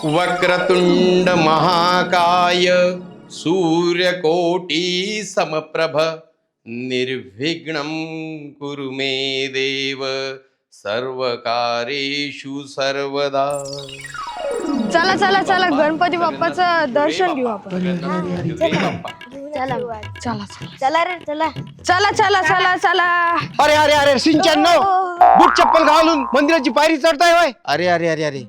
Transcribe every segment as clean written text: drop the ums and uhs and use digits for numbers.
वक्रतुंड महाकाय सूर्यकोटी समप्रभ निर्विघ्नं कुरु मे देव सर्वकारेषु सर्वदा. चला चला चला गणपती बाप्पाचं दर्शन घेऊ आपण. चला चला चला रे चला. चला चला चला चला. अरे अरे अरे सिंचन बूट चप्पल घालून मंदिराची पायरी चढताय वय. अरे अरे अरे अरे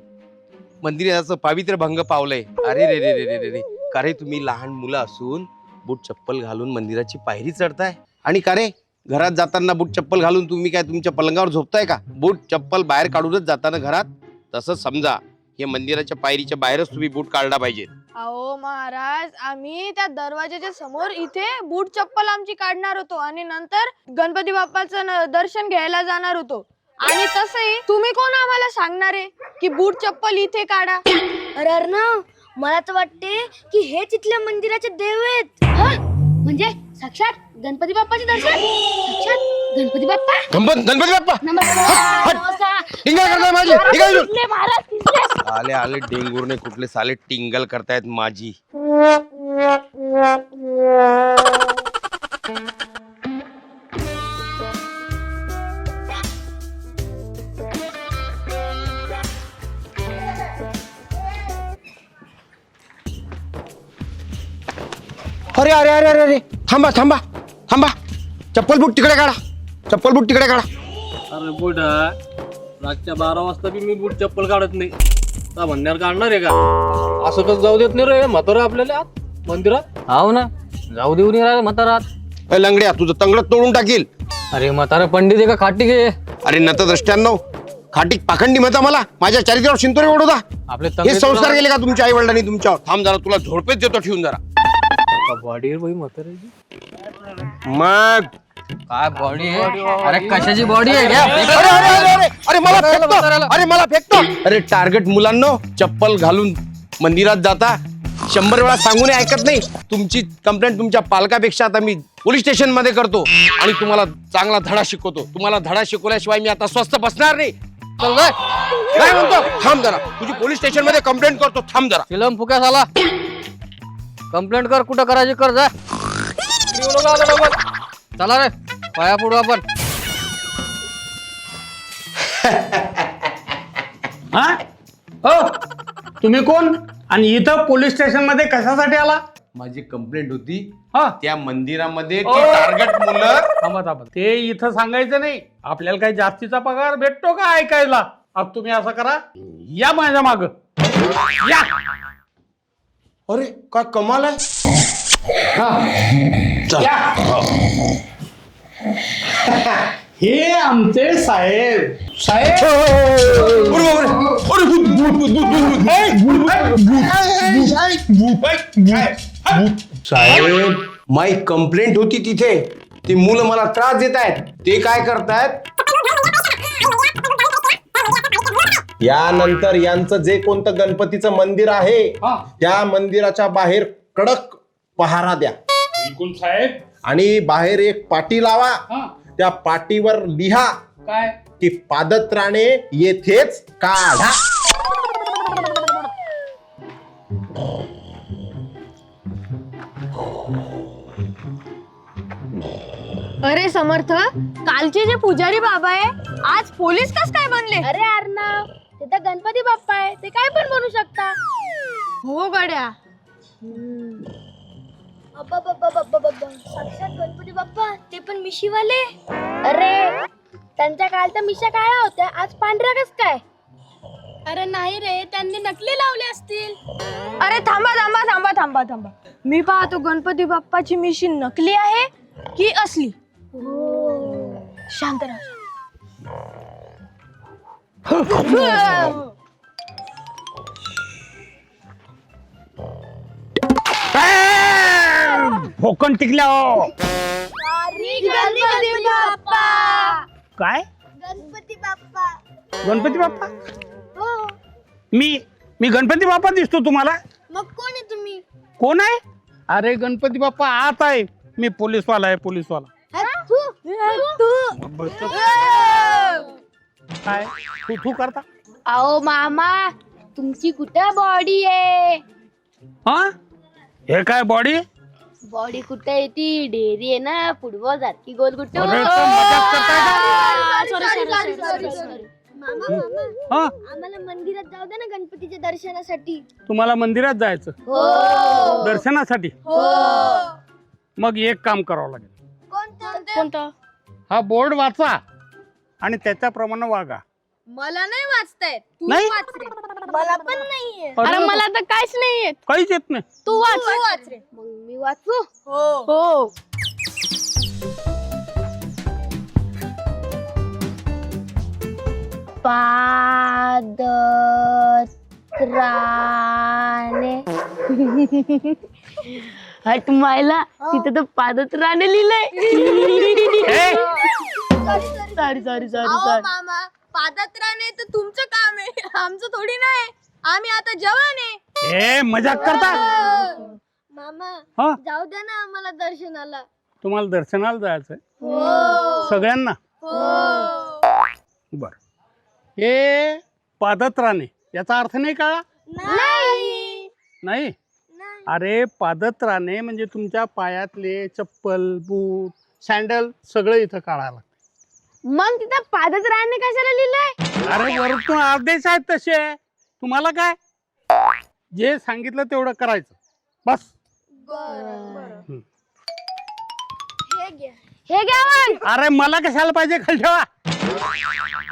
मंदिराचं पावित्र्य भंग पावलंय. अरे रे रे रे रे रे रे का रे तुम्ही लहान मुलं असून बूट चप्पल घालून मंदिराची पायरी चढताय. आणि का रे घरात जाताना बूट चप्पल घालून तुम्ही काय तुमच्या पलंगावर झोपताय का. बूट चप्पल बाहेर काढूनच जाताना घरात. तसंच समजा हे मंदिराच्या पायरीच्या बाहेरच तुम्ही बूट काढला पाहिजे. अहो महाराज आम्ही त्या दरवाजाच्या समोर इथे बूट चप्पल आमची काढणार होतो आणि नंतर गणपती बाप्पाचं दर्शन घ्यायला जाणार होतो. आणि तसंही तुम्ही कोण आम्हाला सांगणार आहे की बूट चप्पल इथे काढा. अरे अर्णव मला तर वाटते की हेच इथल्या मंदिराचे देव आहेत. म्हणजे साक्षात गणपती बाप्पाचे दर्शन. साक्षात गणपती बाप्पा. गणपती बाप्पा नमस्कार. टिंगल करताय माझी. तिथले महाराज तिथले. आले आले डेंगूरने कुठले साले टिंगल करतायत माझी. अरे अरे अरे अरे अरे थांबा थांबा थांबा. चप्पल बूट तिकडे काढा. चप्पल बूट तिकडे काढा. अरे बुट रातच्या 12 वाजता बी मी बूट चप्पल काढत नाही. का म्हणण्यावर काढणार आहे का. असं कसं जाऊ देत नाही रे म्हातारा आपल्याला आत मंदिरात. हाव ना जाऊ देऊ नाही राहिला म्हातारात. लंगड्या तुझं तंगडत तोडून टाकील. अरे म्हातारा पंडित आहे का खाटी घे. अरे नतद्रष्ट्यांनो खाटीक पाखंडी म्हणता मला माझ्या चारित्र्यावर शिंतोरे ओढवता. आपले हे संस्कार केले का तुमच्या आई वडिलांनी तुमच्यावर. थांब जरा तुला झोडपेच देतो ठेवून जरा. बॉडी आहे बाई म्हाताऱ्याची. मग काय बॉडी आहे. अरे कशाची बॉडी आहे. अरे अरे अरे अरे अरे मला फेकतो. अरे मला फेकतो. अरे टार्गेट मुलांनो चप्पल घालून मंदिरात जाता 100 वेळा सांगून ऐकत नाही. तुमची कंप्लेंट तुमच्या पालकापेक्षा आता मी पोलीस स्टेशन मध्ये करतो आणि तुम्हाला चांगला धडा शिकवतो. तुम्हाला धडा शिकवल्याशिवाय मी आता स्वस्थ बसणार नाही. चल काय म्हणतो. थांब जरा तुझी पोलीस स्टेशन मध्ये कंप्लेंट करतो. थांब जरा. फिल्म फुक्या झाला. कंप्लेंट कर कुठं करायची कर जा. चला रे पाया पडू आपण. हा हो तुम्ही कोण आणि इथं पोलीस स्टेशन मध्ये कशासाठी आला. माझी कंप्लेंट होती हा त्या मंदिरामध्ये टार्गेट मुलं. थांबा थांबा ते इथं सांगायचं नाही. आपल्याला काही जास्तीचा पगार भेटतो का ऐकायला. अब तुम्ही असं करा या माझ्या माग या. अरे काय कमाल आहे. हे आमचे साहेब. साहेब साहेब माई कंप्लेंट होती तिथे. ती मुलं मला त्रास देत आहेत. ते काय करतायत यानंतर यांचं जे कोणतं गणपतीचं मंदिर आहे त्या मंदिराच्या बाहेर कडक पहारा द्या. बिलकुल साहेब. आणि बाहेर एक पाटी लावा. त्या पाटीवर लिहा काय की पादत्राणे येथेच काढा. अरे समर्थ कालचे जे पुजारी बाबा आहे आज पोलीस कस काय बनले. अरे अर्णव ते तर गणपती बाप्पा आहे. ते काय पण बनू शकता. हो गड्या. साक्षात गणपती बाप्पा ते पण मिशीवाले. अरे त्यांच्या काल तर मिशा काळ्या होत्या आज पांढऱ्या कस काय. अरे नाही रे त्यांनी नकली लावले असतील. अरे थांबा थांबा थांबा थांबा थांबा. मी पाहतो गणपती बाप्पाची मिशी नकली आहे की असली. शांत राहा. भोकन टिकल्या हो. गणपती बाप्पा. काय गणपती बाप्पा. गणपती बाप्पा. हो मी गणपती बाप्पा दिसतो तुम्हाला. मग कोण आहे तुम्ही. कोण आहे. अरे गणपती बाप्पा आत आहे. मी पोलीसवाला आहे पोलीसवाला. काय तू तू करता. अहो मामा तुमची कुठं बॉडी आहे? हा हे काय बॉडी? बॉडी कुठे आहे ती? डेअरी आहे ना, फुटबॉल सारखी गोल कुठे? अरे तो मजाक करताय हा आम्हाला मंदिरात जाऊ दे ना गणपतीच्या दर्शनासाठी. तुम्हाला मंदिरात जायचं हो. दर्शनासाठी? मग एक काम करावं लागेल. कोणतं? हा बोर्ड वाचा आणि त्याच्याप्रमाणे वागा. मला नाही वाचताय, तू नाही? वाच रे. मला पण नाहीये. अरे मला तर काहीच नाही येत. काहीच येत नाही. तू वाच रे. मग मी वाचू? हो. पादत्राणे. हट मायला, तिथे तर पादत्राणे लिहिलंय. सॉरी. अहो मामा, पादत्राणे तर तुमचं काम आहे, आमचं थोडी नाही. आम्ही आता जवान आहे. ए मजाक करता. मामा हा जाऊ द्या ना आम्हाला दर्शनाला. तुम्हाला दर्शनाला जायचंय सगळ्यांना? बर. हे पादत्राणे याचा अर्थ नाही कळला? नाही. अरे पादत्राणे म्हणजे तुमच्या पायातले चप्पल, बूट, सँडल सगळं इथं काढायला लागतं. मग तिथं पादत्राणे कशाला लिहिलंय? अरे वरतून आदेश आहेत तसे. तुम्हाला काय जे सांगितलं तेवढं करायचं बस. हं. हे घ्या मग. अरे मला कशाला पाहिजे? खाली ठेवा.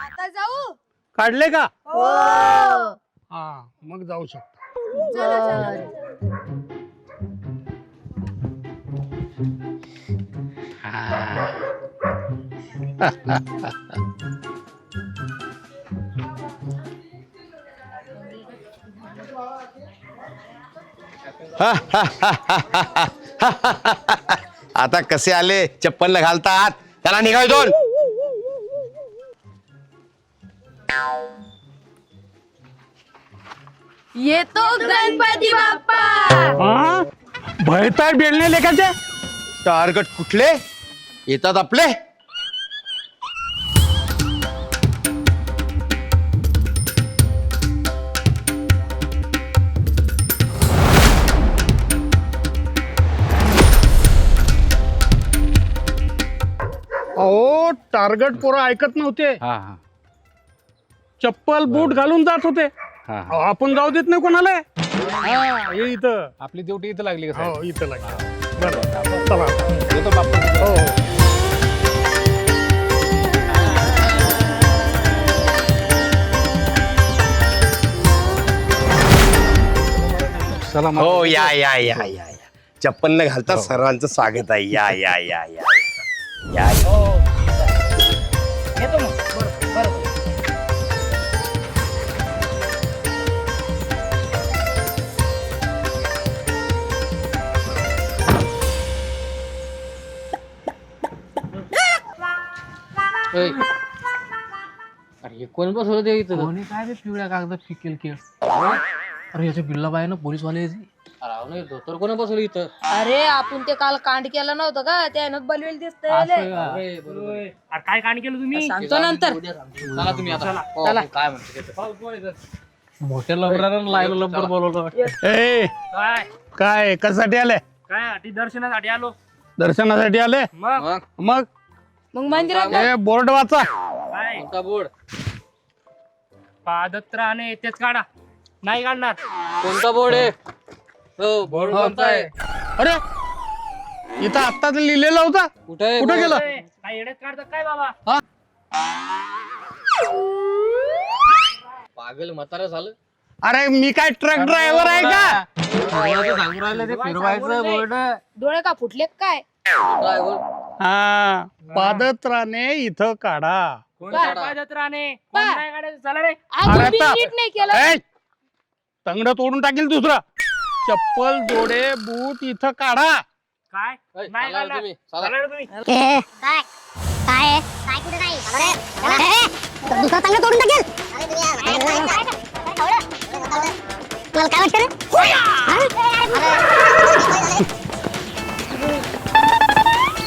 आता जाऊ. काढले का? हो. हा मग जाऊ शकतो. आता कसे आले चप्पल न घालतात? त्याला निघाय दोन. येतो गणपती बाप्पा. हा भयताय बेलणे लेखाचे. टार्गेट कुठले येतात आपले? अहो टार्गेट पोरं ऐकत नव्हते. चप्पल बूट घालून जात होते. अहो, आपण जाऊ देत नाही कोणाला. हा हे इथं आपली ड्युटी इथं लागली का? हो इथं लागलं. बरं चला. येतो बाप्पा. हो चला. हो या या या या या. चप्पल न घालता सर्वांचं स्वागत आहे. या या या या या. अरे हे कोण बसवलं ते इथं? कोणी काय ते पिवळ्या कागदात फिकेल केळ? अरे याचे बिल्ला बाय ना पोलीसवाले. अरे धोतर कोण बसवलं इथं? अरे आपण ते काल कांड केलं नव्हतं का? त्यानं बलवेल दिसतंय. काय कांड केलं तुम्ही? सांगतो नंतर. चला तुम्ही आता. चला. काय म्हणते मोठ्या लंबरानं लायलो लंबर बोलवलं. ए काय कशासाठी आले? काय दर्शनासाठी आलो. दर्शनासाठी आले? मग मग मग मंदिरात हे बोर्ड वाचा. काय कोणता बोर्ड? पादत्राणे तेच काढा. नाही काढणार. कोणता बोर्ड आहे? हो बोर्ड कोणता आहे? अरे इथं आत्ताच लिहिलेलं होता. कुठे कुठे गेलं? काय येड्यात काढतात काय बाबा? पागल म्हातारा झालं. अरे मी काय ट्रक ड्रायव्हर आहे का? सांगू राहिलं ते फिरवायचं बोर्ड. डोळे का फुटले काय? हा पादत्राणे इथं काढा. कोणता पादत्राणे? कोण नाही काढायचं? चला रे. अजून बी नीट नाही केलं. तंगड तोडून टाकील दुसरा. चप्पल जोडे बूट इथं काढा. काय नाही चला रे काढणार. तुम्ही. चला. चला रे तुम्ही. काय काय काय कुठे नाही दुसरा चांगला तोडून टाकेल. मला काय वाटतं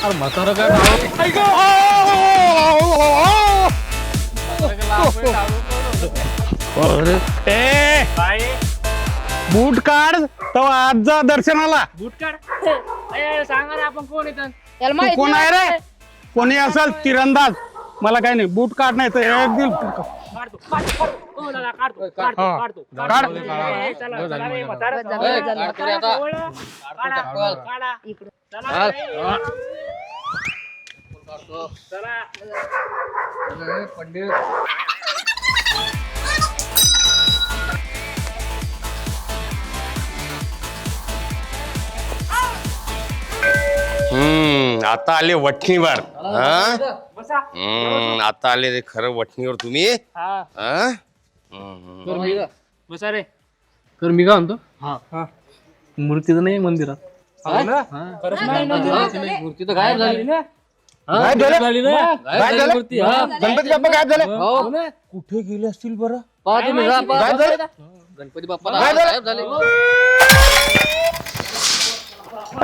अरे म्हातारा काय भाव? ऐक, अरे ए काय बूट काढ तो आज जा दर्शनाला. बूट काढ अरे सांगा ना आपण कोण येतात तू कोण आहे रे? कोणी असेल तिरंदाज, मला काही नाही. बूट काढ नाही तर एक दिल काढतो काढतो हो दादा काढतो काढतो हा. काढतो काढ. ए, चला चला रे म्हातारा काढतो रे आता. जवळ. काढा काढा चला रे. चला पंडित आता आले वठणीवर. हा? बसा आता आले रे खरं वठणीवर तुम्ही. हा हा? बसा रे तर मी काय म्हणतो मूर्ती तर नाही मंदिरात. मूर्ती तर गायब झाली ना. गायब झालं? झाली ना. गायब गायब झाली झालं? मूर्ती. हा. गणपती बाप्पा गायब झाले? हो. कुठे गेले असतील बरं? पहा तुम्ही, जा, पहा. गायब झाले? गणपती बाप्पा गायब झाले? गायब झाले.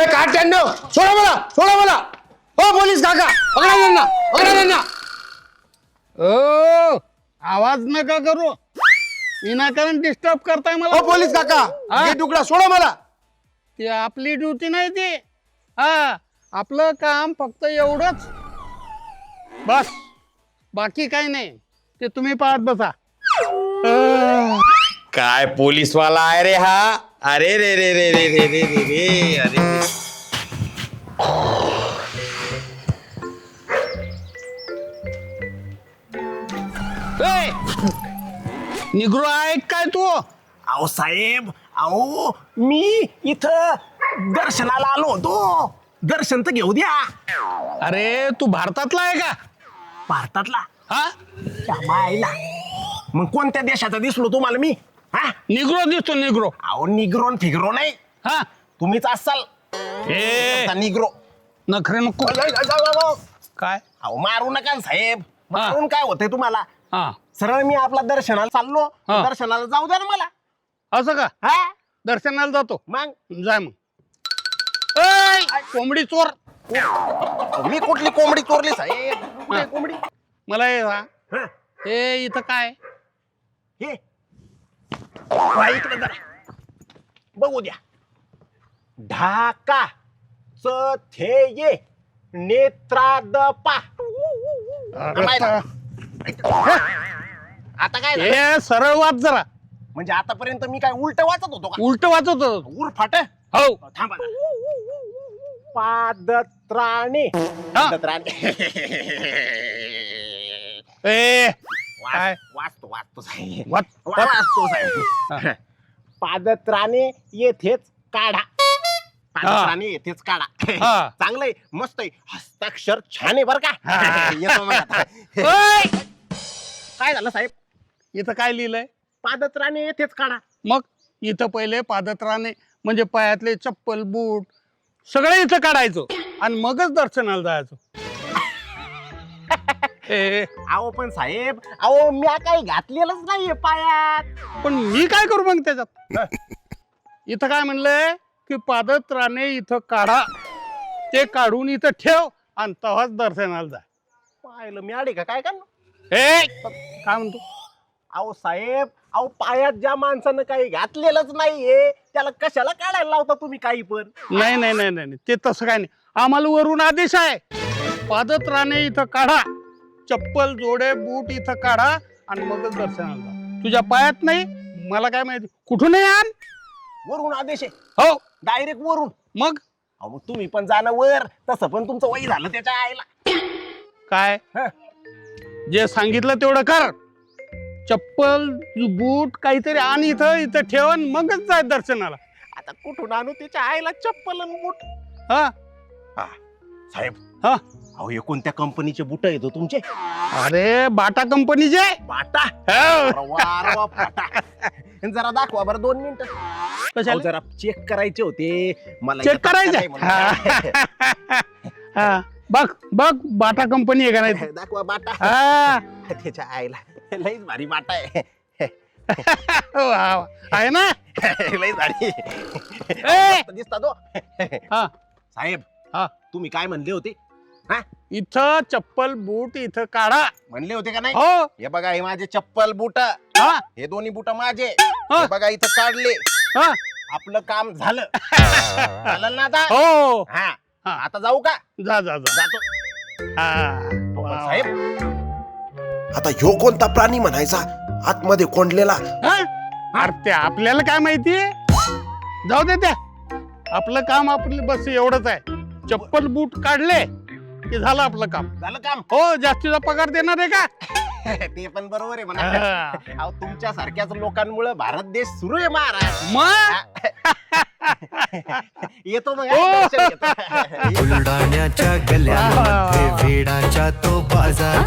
ए, काढ त्यांना. सोडा मला, सोडा मला. हो पोलीस काका, पकडा त्यांना, पकडा त्यांना. ओ आवाज नका करू, विनाकारण डिस्टर्ब करताय मला. हो पोलीस काका, हा? हे तुकडा सोडा मला. ते आपली ड्युटी नाही ती. हा, आपलं काम फक्त एवढंच बस, बाकी काही नाही. ते तुम्ही पाहत बसा. काय पोलीसवाला आहे रे हा? अरे रे रे रे रे रे रे रे रे अरे रे. ए, निग्रो आहे काय तू? अहो साहेब, अहो मी इथं दर्शनाला आलो होतो. दर्शन तर घेऊ द्या. अरे तू भारतातला आहे का? भारतातला हा, त्या मायला मग कोणत्या देशाचा दिसलो तुम्हाला मी? हा, निग्रो दिसतो निग्रो. अहो निग्रोन फिग्रो नाही, हा, तुम्हीच असाल ए निग्रो. नखरे नको. काय? अहो मारू नका ना साहेब, मारून काय होतंय तुम्हाला? हा, सरळ मी आपला दर्शनाला चाललो, हा. दर्शनाला जाऊ द्या ना मला. असं का? हा दर्शनाला जातो, मग जाय मग. ए, कोंबडी चोर. मी कुठली कोंबडी चोरली साहेब? कुठली कोंबडी? मला हे सांग, हा, हे इथं काय? हे पहा इकडे जरा. बघू द्या. ढाका चे नेत्रादपा. आता काय झालं? हे सरळ वाच जरा. म्हणजे आतापर्यंत मी काय उलट वाचत होतो का? उलट वाचत होतो. उर फाट. हो. थांबा ना. पादत्राणे. हा. पादत्राणे. ए काय? वाचतो साहेब. वाच. वाचतो साहेब. पादत्राणे येथेच काढा. पादत्राणे येथेच काढा. हा. चांगलंय, मस्त आहे, हस्ताक्षर छान आहे बर का? येतो मग आता. ओय! काय झालं साहेब? इथं काय लिहिलंय? पादत्राणे येथेच काढा. मग इथं पहिले पादत्राणे म्हणजे पायातले चप्पल बूट सगळे इथं काढायचो आणि मगच दर्शनाला जायचो. ए, अहो पण साहेब, अहो मी काही घातलेलंच नाहीये पायात. पण मी काय करू मग त्याच्यात? इथं काय म्हणलंय की पादत्राणे इथं काढा, ते काढून इथं ठेव आणि तेव्हाच दर्शनाला जा. पाहिलं मी आडे का काय करणार? ए काय म्हणतो? अहो साहेब, अहो पायात ज्या माणसानं काही घातलेलंच नाहीये त्याला कशाला काढायला लावता तुम्ही काही पण? नाही नाही नाही नाही ते तसं काय नाही. आम्हाला वरून आदेश आहे, पादत्राणे इथं काढा, चप्पल जोडे बूट इथं काढा आणि मगच दर्शनाला जा. तुझ्या पायात नाही, मला काय माहिती कुठूनही आण. वरून आदेश आहे, हो डायरेक्ट वरून. मग अहो मग तुम्ही पण जाणं वर, तसं पण तुमचं वय झालं त्याच्या आईला. काय हं. जे सांगितलं तेवढं कर. चप्पल बूट काहीतरी आण इथं, इथं ठेव आणि मगच जाय दर्शनाला. आता कुठून आणू त्याच्या आईला चप्पल आणि बूट? हा साहेब, हा अहो हे कोणत्या कंपनीचे बूट येतो तुमचे? अरे बाटा कंपनीचे. बाटा. हो. अरे वा, अरे वा, बाटा. जरा दाखवा बरं 2 मिनिटं. कशाला? जरा चेक करायचे होते मला. चेक इथं करायचे? काय म्हणून. हा बघ बघ बाटा कंपनी आहे का नाही? दाखवा बाटा. हा त्याच्या आईला लईच भारी बाटा आहे. वा, वा. आहे ना? लईच भारी ए! दिसता तो. हा साहेब, हा तुम्ही काय म्हणले होते? हा इथं चप्पल बूट इथं काढा. म्हणले होते का नाही? हो. हे बघा हे माझे चप्पल बूट, हा हे दोन्ही बूट माझे. हा. हे बघा इथं काढले. हा आपलं काम झालं. झालं ना आता? हो हा हा. आता जाऊ का? जा जा जा. जातो. हा. पण साहेब आता ह्यो कोणता प्राणी म्हणायचा आतमध्ये कोंडलेला? हा? अरे ते आपल्याला काय माहिती? जाऊ दे त्या. आपलं काम आपलं बस एवढंच आहे. चप्पल बूट काढले की झालं आपलं काम. झालं काम? हो जास्तीचा पगार देणार आहे का? ते पण बरोबर आहे म्हणा. हा. अहो तुमच्या सारख्याच लोकांमुळे भारत देश सुरू आहे महाराज. मग येतो मग हो. दर्शन घेतो. बुलढाण्याच्या गल्ल्यांमध्ये वेडाच्या तो बाजार,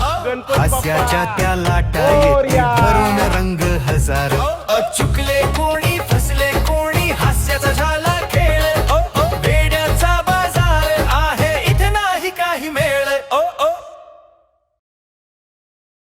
हास्याच्या त्या लाटा येते भरून रंग हजार.